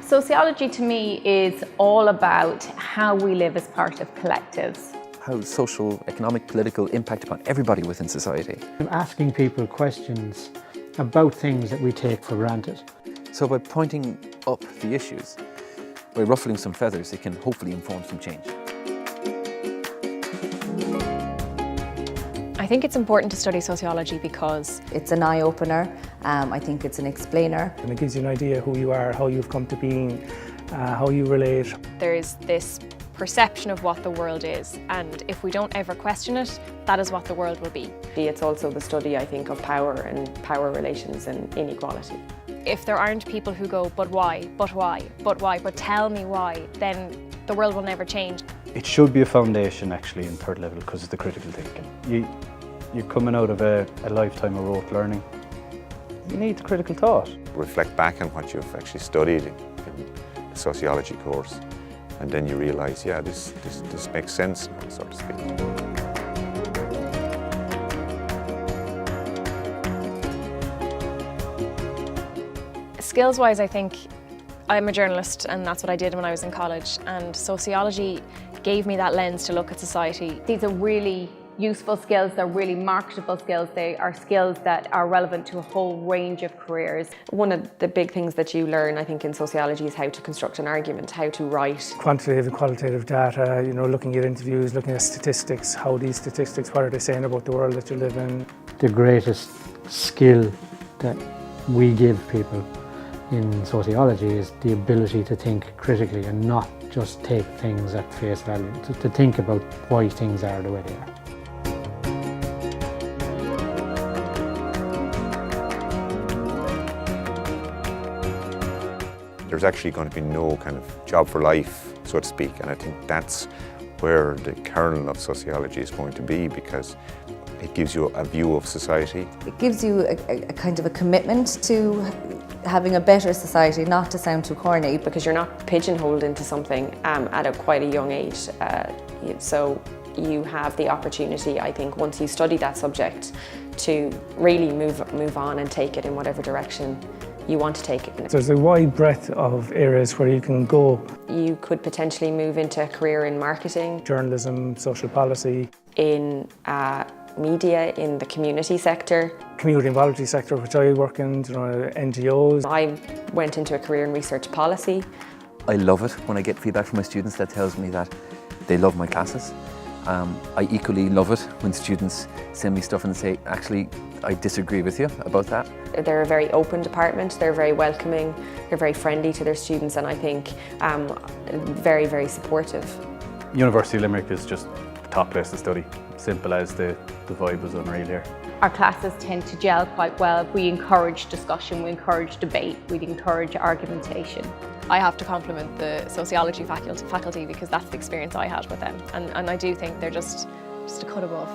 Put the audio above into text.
Sociology to me is all about how we live as part of collectives. How social, economic, political impact upon everybody within society. I'm asking people questions about things that we take for granted. So by pointing up the issues, by ruffling some feathers, it can hopefully inform some change. I think it's important to study sociology because it's an eye-opener. I think it's an explainer. And it gives you an idea who you are, how you've come to being, how you relate. there is this perception of what the world is, and if we don't ever question it, that is what the world will be. It's also the study, I think, of power and power relations and inequality. If there aren't people who go, but why, but why, but why, but tell me why, then the world will never change. It should be a foundation actually in third level because it's the critical thinking. You're coming out of a lifetime of rote learning. You need critical thought. Reflect back on what you've actually studied in the sociology course, and then you realise, yeah, this makes sense now, so to speak. Skills-wise, I think I'm a journalist and that's what I did when I was in college, and sociology gave me that lens to look at society. These are really useful skills, they're really marketable skills, they are skills that are relevant to a whole range of careers. One of the big things that you learn, I think, in sociology is how to construct an argument, how to write. Quantitative and qualitative data, looking at interviews, looking at statistics, how these statistics, what are they saying about the world that you live in. The greatest skill that we give people in sociology is the ability to think critically and not just take things at face value, to think about why things are the way they are. There's actually going to be no kind of job for life, so to speak, and I think that's where the kernel of sociology is going to be, because it gives you a view of society. It gives you a kind of a commitment to having a better society, not to sound too corny. Because you're not pigeonholed into something at quite a young age. So you have the opportunity, I think, once you study that subject, to really move on and take it in whatever direction you want to take it. There's a wide breadth of areas where you can go. You could potentially move into a career in marketing, Journalism, social policy, in media, in the community sector. community and voluntary sector, which I work in, NGOs. I went into a career in research policy. I love it when I get feedback from my students that tells me that they love my classes. I equally love it when students send me stuff and say, actually, I disagree with you about that. They're a very open department, they're very welcoming, they're very friendly to their students, and I think very, very supportive. University of Limerick is just a top place to study. Simple as the vibe was unreal here. Our classes tend to gel quite well. We encourage discussion, we encourage debate, we encourage argumentation. I have to compliment the sociology faculty because that's the experience I had with them, and I do think they're just a cut above.